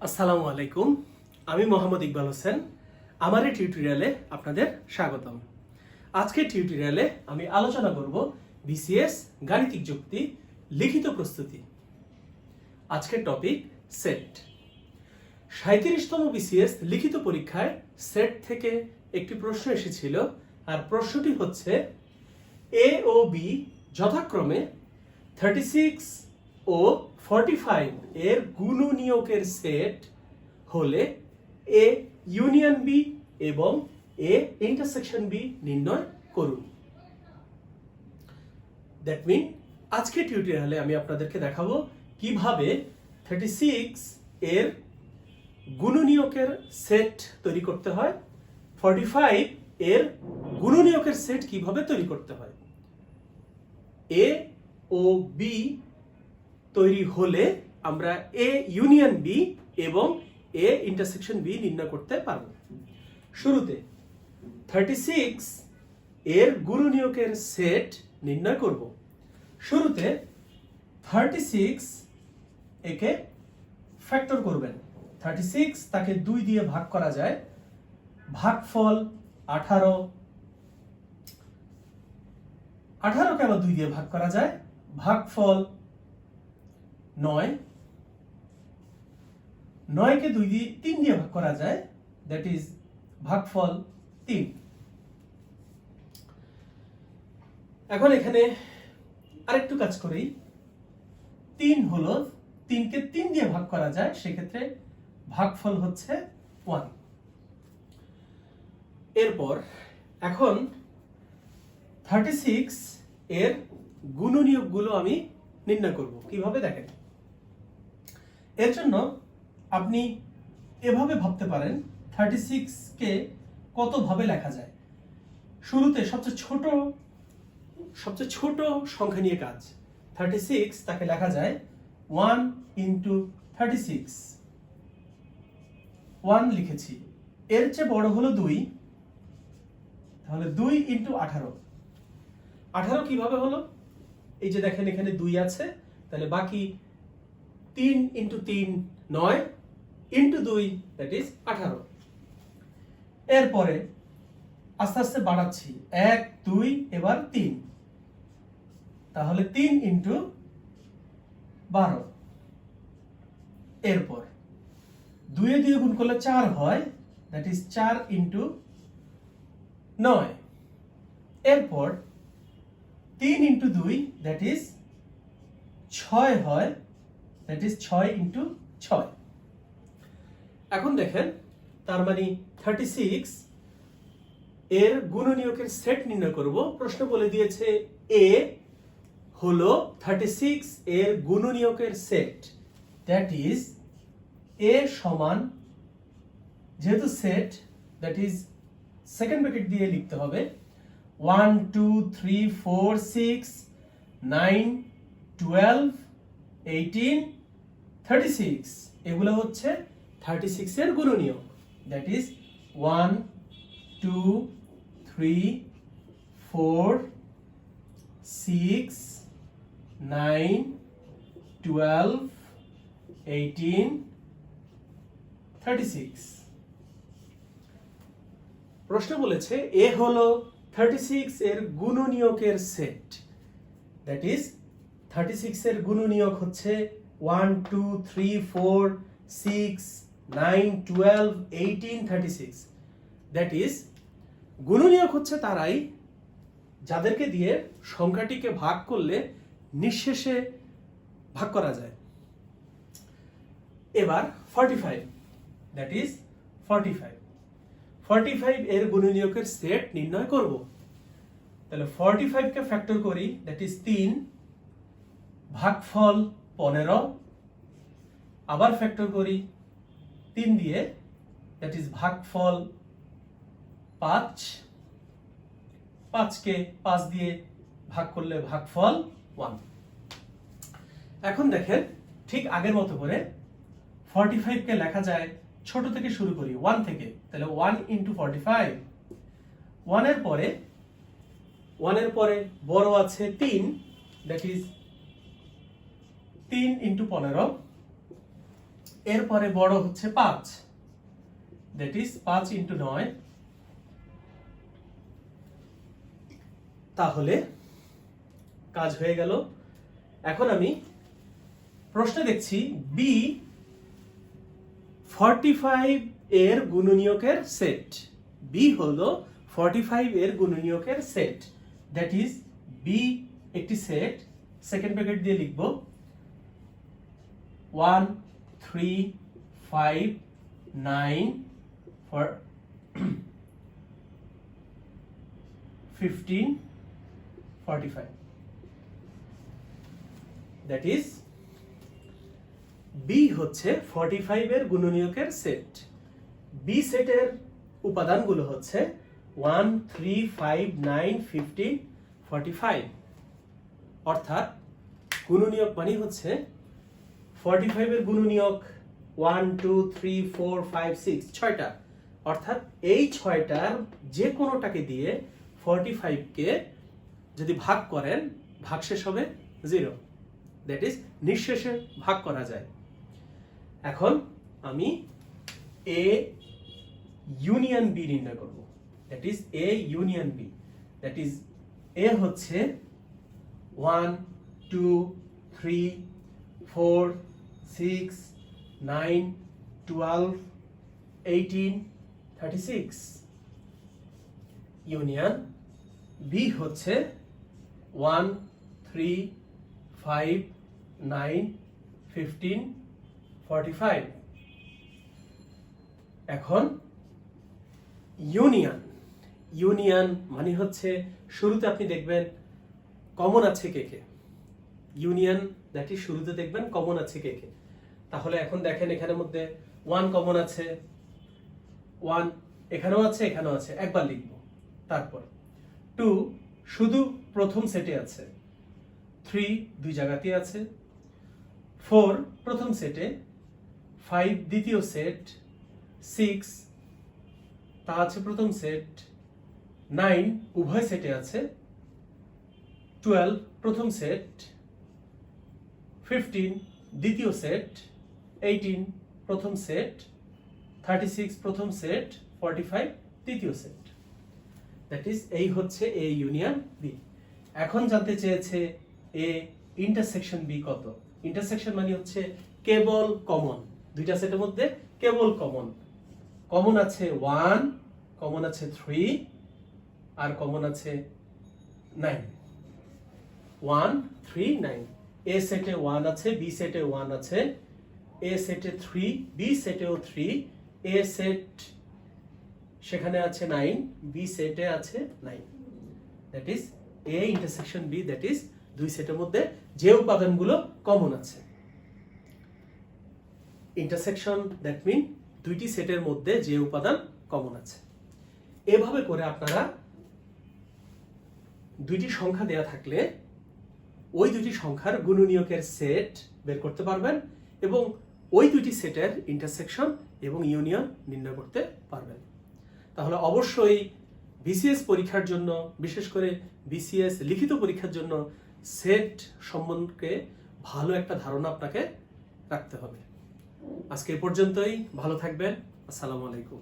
আসসালামু আলাইকুম, আমি মোহাম্মদ ইকবাল হোসেন। আমার এই টিউটোরিয়ালে আপনাদের স্বাগতম। আজকের টিউটোরিয়ালে আমি আলোচনা করব বিসিএস গাণিতিক যুক্তি লিখিত প্রস্তুতি। আজকের টপিক সেট। 37তম বিসিএস লিখিত পরীক্ষায় সেট থেকে একটি প্রশ্ন এসেছিল, আর প্রশ্নটি হচ্ছে এ ও বি যথাক্রমে 36 ও 45 এর গুণনীয়কের সেট হলে এ ইউনিয়ন বি এবং এ ইন্টারসেকশন বি নির্ণয় করুন। দ্যাট মিন আজকের টিউটোরিয়ালে আমি আপনাদেরকে দেখাবো কিভাবে 36 এর গুণনীয়কের সেট তৈরি করতে হয়, 45 এর গুণনীয়কের সেট কিভাবে তৈরি করতে হয়। এ ও বি তৈরি হলে আমরা এ ইউনিয়ন বি এবং এ ইন্টারসেকশন বি নির্ণয় করতে পারব। শুরুতে 36 এর গুণনীয়কের সেট নির্ণয় করব। শুরুতে 36 একে ফ্যাক্টর করবেন। 36 তাকে 2 দিয়ে ভাগ করা যায়, ভাগফল 18। 18 কে আবার 2 দিয়ে ভাগ করা যায়, ভাগফল 9। 9 কে 3 দিয়ে ভাগ করা যায়, দ্যাট ইজ ভাগফল 3। এখন এখানে আরেকটু কাজ করি। 3 হলো, 3 কে 3 দিয়ে ভাগ করা যায়, সেক্ষেত্রে ভাগফল হচ্ছে 1। এরপর এখন 36 এর গুণনীয়কগুলো আমি নির্ণয় করব। কিভাবে দেখেন, এর জন্য আপনি এভাবে ভাবতে পারেন 36 কে কত ভাবে লেখা যায়। শুরুতে সবচেয়ে ছোট সংখ্যা নিয়ে কাজ। 36 তাকে লেখা যায় 1 ইন্টু 36। 1 লিখেছি, এর চেয়ে বড় হলো 2, তাহলে 2 ইন্টু 18। 18 কিভাবে হলো, এই যে দেখেন এখানে 2 আছে, তাহলে বাকি 3 ইন্টু 3 9 ইন্টু 2 দ্যাট ইজ 18। এরপরে আস্তে আস্তে বাড়াচ্ছি, 1 2 এবার 3, তাহলে 3 ইন্টু 12। এরপর 2 এ 2 গুণ করলে 4 হয়, দ্যাট ইজ 4 ইন্টু 9। এরপর 3 ইন্টু 2 দ্যাট ইজ 6 হয়, দ্যাট ইজ 6 ইন্টু 6। এখন দেখেন, তার মানে 36 এর গুণনীয়কের সেট নির্ণয় করব। প্রশ্ন বলে দিয়েছে এ হলো 36 এর গুণনীয়কের সেট, দ্যাট ইজ এ সমান, যেহেতু said that is second bracket দিয়ে লিখতে হবে, 1 2 3 4 6 9 12 18 36। এগুলো হচ্ছে 36 এর গুণনীয়ক, দ্যাট ইজ 1 2 3 4 6 9 12 18 36। প্রশ্ন বলেছে এ হলো 36 এর গুণনীয়কের সেট, দ্যাট ইজ 36 এর গুণনীয়ক হচ্ছে 1 2 3 4 6 9 12 18 36। দ্যাট ইজ গুণনীয়ক হচ্ছে তারাই যাদেরকে দিয়ে সংখ্যাটিকে ভাগ করলে নিঃশেষে ভাগ করা যায়। এবার 45, দ্যাট ইজ 45 এর গুণনীয়কের সেট নির্ণয় করব। তাহলে 45 কে ফ্যাক্টর করি, দ্যাট ইজ 3, ভাগফল 15। আবার ফ্যাক্টর করি 3 দিয়ে, দ্যাট ইজ ভাগফল 5। 5 কে 5 দিয়ে ভাগ করলে ভাগফল 1। এখন দেখেন ঠিক আগের মতো করে 45 কে লেখা যায়, ছোট থেকে শুরু করি 1 থেকে, তাহলে 1 ইন্টু 45। 1 এর পরে বড় আছে 3, দ্যাট ইজ 3 ইন্টু 15। এরপরে বড় হচ্ছে 5, দ্যাট ইজ 5 ইন্টু 9। তাহলে কাজ হয়ে গেল। এখন আমি প্রশ্নে দেখছি বি 45 এর গুণনীয়কের সেট। বি হলো 45 এর গুণনীয়কের সেট, দ্যাট ইজ বি একটি সেট। সেকেন্ড ব্র্যাকেট দিয়ে লিখব 1 3 5 9 15 45, দ্যাট ইজ বি হচ্ছে 45 এর গুণনীয়কের সেট। বি সেটের উপাদানগুলো হচ্ছে 1 3 5 9 15 45, অর্থাৎ গুণনীয়ক মানে হচ্ছে 45 এর গুণনীয়ক 1 2 3 4 5 6 6টা, অর্থাৎ এই 6টার যে কোনোটাকে দিয়ে 45 কে যদি ভাগ করেন ভাগশেষ হবে 0, দ্যাট ইজ নিঃশেষে ভাগ করা যায়। এখন আমি এ ইউনিয়ন বি নির্ণয় করব, that is A union B. That is A হচ্ছে 1 2 3 4 6 9 12 18 36, ইউনিয়ন বি হচ্ছে 1 3 5 9 15 45। এখন ইউনিয়ন, ইউনিয়ন মানে হচ্ছে শুরুতে আপনি দেখবেন কমন আছে কে কে। ইউনিয়ন দ্যাট ইজ শুরুতে দেখবেন কমন আছে কে কে। তাহলে এখন দেখেন এখানের মধ্যে 1 কমন আছে, 1 এখানেও আছে এখানেও আছে, একবার লিখব। তারপর 2 শুধু প্রথম সেটে আছে, 3 দুই জায়গাতেই আছে, 4 প্রথম সেটে, 5 দ্বিতীয় সেট, 6 তা আছে প্রথম সেট, 9 উভয় সেটে আছে, 12 প্রথম সেট, 15 দ্বিতীয় সেট, 18 প্রথম সেট, 36 প্রথম সেট, 45 তৃতীয় সেট। দ্যাট ইজ এই হচ্ছে এ ইউনিয়ন বি। এখন জানতে চেয়েছে এ ইন্টারসেকশন বি কত। ইন্টারসেকশন মানে হচ্ছে কেবল কমন, দুইটা সেটের মধ্যে কেবল কমন। কমন আছে 1, কমন আছে 3, আর কমন আছে 9। 1 3 9, এ সেটে 1 আছে, বি সেটে 1 আছে, এ সেটে 3, বি সেটেও 3, এ সেট সেখানে আছে 9, বি সেটে আছে 9। That is A intersection B, that is দুই সেটের মধ্যে যে উপাদানগুলো কমন আছে। ইন্টারসেকশন দ্যাট মিন দুইটি সেটের মধ্যে যে উপাদান কমন আছে। এভাবে করে আপনারা দুইটি সংখ্যা দেয়া থাকলে ওই দুইটি সংখ্যার গুণনীয়কের সেট বের করতে পারবেন এবং ওই দুইটি সেটের ইন্টারসেকশন এবং ইউনিয়ন নির্ণয় করতে পারবেন। তাহলে অবশ্যই বিসিএস পরীক্ষার জন্য, বিশেষ করে বিসিএস লিখিত পরীক্ষার জন্য সেট সম্বন্ধে ভালো একটা ধারণা আপনাকে রাখতে হবে। আজকে এ পর্যন্তই, ভালো থাকবেন। আসসালামু আলাইকুম।